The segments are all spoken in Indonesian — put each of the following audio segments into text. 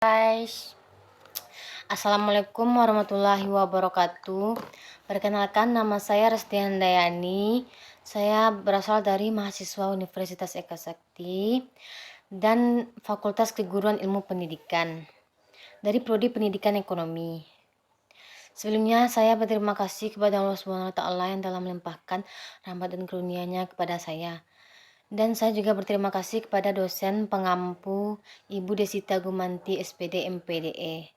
Guys, Assalamualaikum warahmatullahi wabarakatuh. Perkenalkan, nama saya Resti Handayani. Saya berasal dari mahasiswa Universitas Eka Sakti dan Fakultas Keguruan Ilmu Pendidikan dari Prodi Pendidikan Ekonomi. Sebelumnya saya berterima kasih kepada Allah SWT yang telah melimpahkan rahmat dan karunia-Nya kepada saya. Dan saya juga berterima kasih kepada dosen pengampu Ibu Desita Gumanti SPD MPDE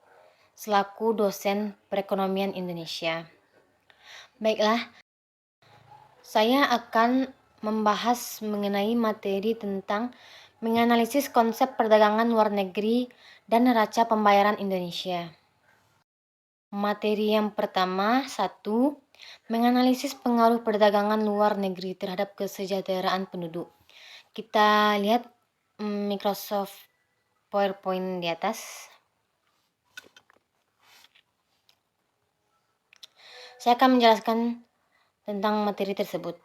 selaku dosen perekonomian Indonesia. Baiklah, saya akan membahas mengenai materi tentang menganalisis konsep perdagangan luar negeri dan neraca pembayaran Indonesia. Materi yang pertama, 1. Menganalisis pengaruh perdagangan luar negeri terhadap kesejahteraan penduduk. Kita lihat Microsoft PowerPoint di atas. Saya akan menjelaskan tentang materi tersebut.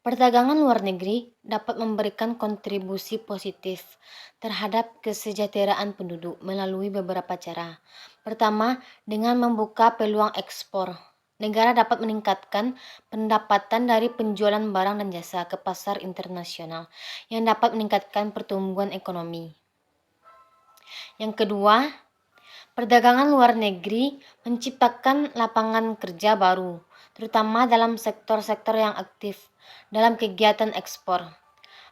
Perdagangan luar negeri dapat memberikan kontribusi positif terhadap kesejahteraan penduduk melalui beberapa cara. Pertama, dengan membuka peluang ekspor. Negara dapat meningkatkan pendapatan dari penjualan barang dan jasa ke pasar internasional yang dapat meningkatkan pertumbuhan ekonomi. Yang kedua, perdagangan luar negeri menciptakan lapangan kerja baru, terutama dalam sektor-sektor yang aktif dalam kegiatan ekspor.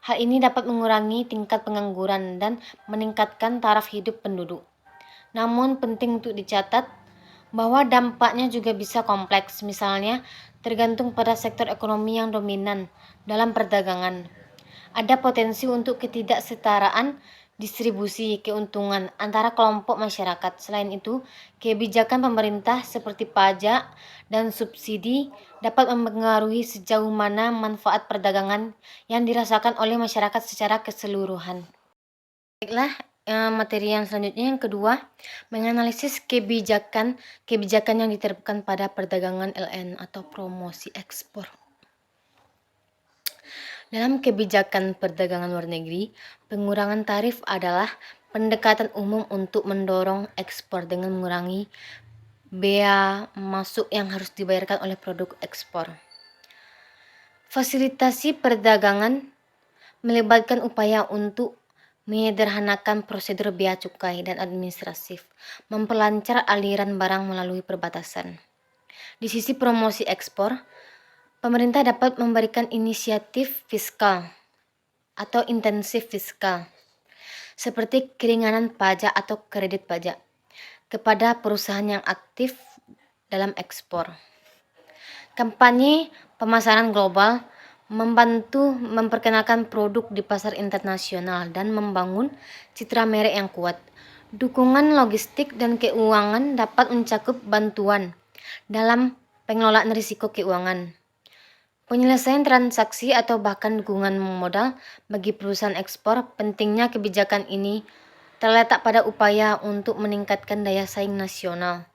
Hal ini dapat mengurangi tingkat pengangguran dan meningkatkan taraf hidup penduduk. Namun penting untuk dicatat bahwa dampaknya juga bisa kompleks, misalnya tergantung pada sektor ekonomi yang dominan dalam perdagangan. Ada potensi untuk ketidaksetaraan distribusi keuntungan antara kelompok masyarakat. Selain itu, kebijakan pemerintah seperti pajak dan subsidi dapat mempengaruhi sejauh mana manfaat perdagangan yang dirasakan oleh masyarakat secara keseluruhan. Baiklah, materi yang selanjutnya yang kedua, menganalisis kebijakan yang diterapkan pada perdagangan LN atau promosi ekspor. Dalam kebijakan perdagangan luar negeri, pengurangan tarif adalah pendekatan umum untuk mendorong ekspor dengan mengurangi bea masuk yang harus dibayarkan oleh produk ekspor. Fasilitasi perdagangan melibatkan upaya untuk menyederhanakan prosedur bea cukai dan administratif, memperlancar aliran barang melalui perbatasan. Di sisi promosi ekspor, pemerintah dapat memberikan inisiatif fiskal atau intensif fiskal, seperti keringanan pajak atau kredit pajak, kepada perusahaan yang aktif dalam ekspor. Kampanye pemasaran global membantu memperkenalkan produk di pasar internasional dan membangun citra merek yang kuat. Dukungan logistik dan keuangan dapat mencakup bantuan dalam pengelolaan risiko keuangan, penyelesaian transaksi atau bahkan dukungan modal bagi perusahaan ekspor. Pentingnya kebijakan ini terletak pada upaya untuk meningkatkan daya saing nasional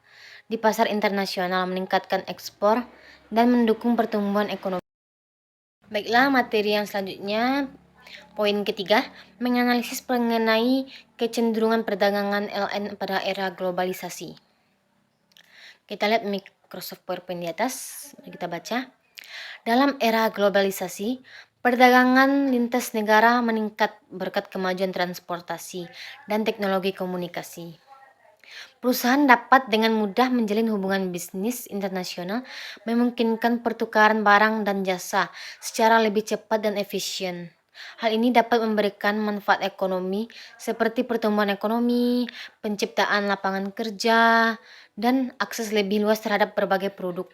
di pasar internasional, meningkatkan ekspor, dan mendukung pertumbuhan ekonomi. Baiklah, materi yang selanjutnya, poin ketiga, menganalisis mengenai kecenderungan perdagangan LN pada era globalisasi. Kita lihat Microsoft PowerPoint di atas, kita baca. Dalam era globalisasi, perdagangan lintas negara meningkat berkat kemajuan transportasi dan teknologi komunikasi. Perusahaan dapat dengan mudah menjalin hubungan bisnis internasional, memungkinkan pertukaran barang dan jasa secara lebih cepat dan efisien. Hal ini dapat memberikan manfaat ekonomi seperti pertumbuhan ekonomi, penciptaan lapangan kerja, dan akses lebih luas terhadap berbagai produk.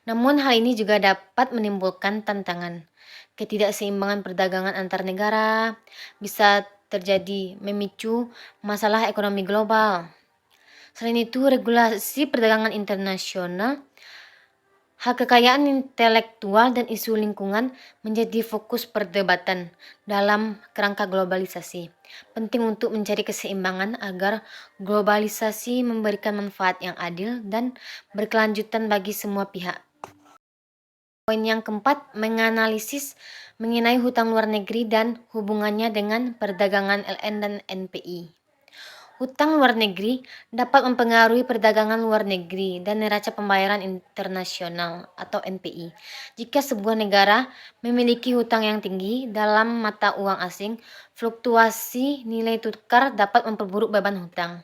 Namun hal ini juga dapat menimbulkan tantangan. Ketidakseimbangan perdagangan antar negara bisa terjadi memicu masalah ekonomi global. Selain itu, regulasi perdagangan internasional, hak kekayaan intelektual, dan isu lingkungan menjadi fokus perdebatan dalam kerangka globalisasi. Penting untuk mencari keseimbangan agar globalisasi memberikan manfaat yang adil dan berkelanjutan bagi semua pihak. Poin yang keempat, menganalisis mengenai hutang luar negeri dan hubungannya dengan perdagangan LN dan NPI. Hutang luar negeri dapat mempengaruhi perdagangan luar negeri dan neraca pembayaran internasional atau NPI. Jika sebuah negara memiliki hutang yang tinggi dalam mata uang asing, fluktuasi nilai tukar dapat memperburuk beban hutang.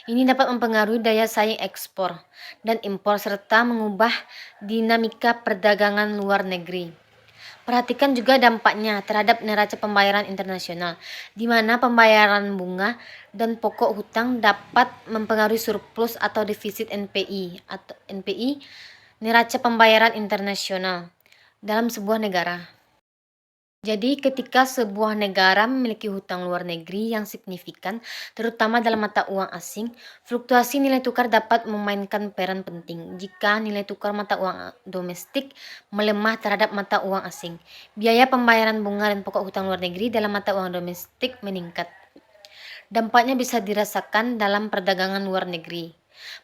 Ini dapat mempengaruhi daya saing ekspor dan impor serta mengubah dinamika perdagangan luar negeri. Perhatikan juga dampaknya terhadap neraca pembayaran internasional, di mana pembayaran bunga dan pokok hutang dapat mempengaruhi surplus atau defisit NPI, neraca pembayaran internasional dalam sebuah negara. Jadi ketika sebuah negara memiliki hutang luar negeri yang signifikan, terutama dalam mata uang asing, fluktuasi nilai tukar dapat memainkan peran penting. Jika nilai tukar mata uang domestik melemah terhadap mata uang asing, biaya pembayaran bunga dan pokok hutang luar negeri dalam mata uang domestik meningkat. Dampaknya bisa dirasakan dalam perdagangan luar negeri.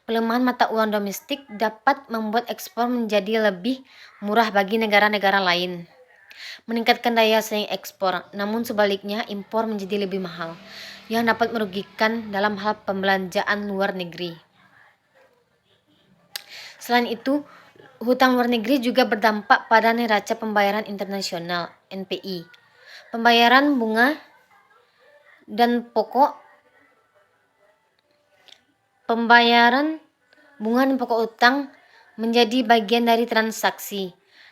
Pelemahan mata uang domestik dapat membuat ekspor menjadi lebih murah bagi negara-negara lain, meningkatkan daya saing ekspor, namun sebaliknya impor menjadi lebih mahal, yang dapat merugikan dalam hal pembelanjaan luar negeri. Selain itu, hutang luar negeri juga berdampak pada neraca pembayaran internasional (NPI). Pembayaran bunga dan pokok utang menjadi bagian dari transaksi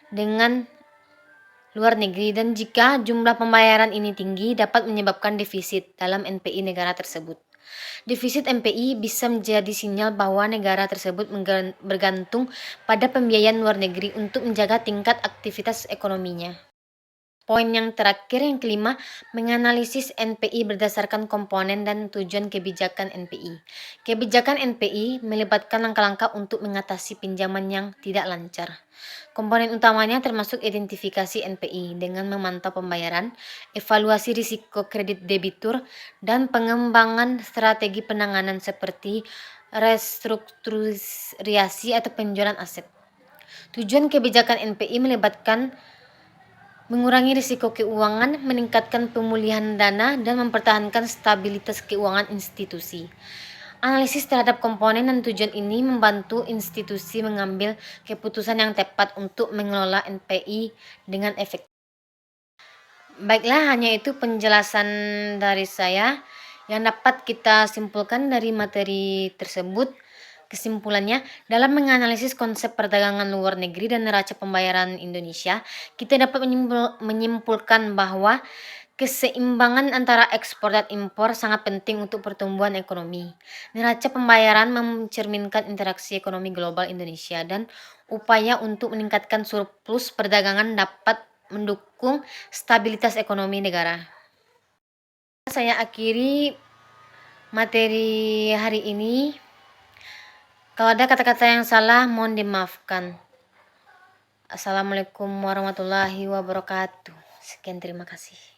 dengan luar negeri, dan jika jumlah pembayaran ini tinggi dapat menyebabkan defisit dalam NPI negara tersebut. Defisit NPI bisa menjadi sinyal bahwa negara tersebut bergantung pada pembiayaan luar negeri untuk menjaga tingkat aktivitas ekonominya. Poin yang terakhir, yang kelima, menganalisis NPI berdasarkan komponen dan tujuan kebijakan NPI. Kebijakan NPI melibatkan langkah-langkah untuk mengatasi pinjaman yang tidak lancar. Komponen utamanya termasuk identifikasi NPI dengan memantau pembayaran, evaluasi risiko kredit debitur, dan pengembangan strategi penanganan seperti restrukturisasi atau penjualan aset. Tujuan kebijakan NPI melibatkan mengurangi risiko keuangan, meningkatkan pemulihan dana, dan mempertahankan stabilitas keuangan institusi. Analisis terhadap komponen dan tujuan ini membantu institusi mengambil keputusan yang tepat untuk mengelola NPI dengan efektif. Baiklah, hanya itu penjelasan dari saya yang dapat kita simpulkan dari materi tersebut. Kesimpulannya, dalam menganalisis konsep perdagangan luar negeri dan neraca pembayaran Indonesia, kita dapat menyimpulkan bahwa keseimbangan antara ekspor dan impor sangat penting untuk pertumbuhan ekonomi. Neraca pembayaran mencerminkan interaksi ekonomi global Indonesia, dan upaya untuk meningkatkan surplus perdagangan dapat mendukung stabilitas ekonomi negara. Saya akhiri materi hari ini. Kalau ada kata-kata yang salah, mohon dimaafkan. Assalamualaikum warahmatullahi wabarakatuh. Sekian, terima kasih.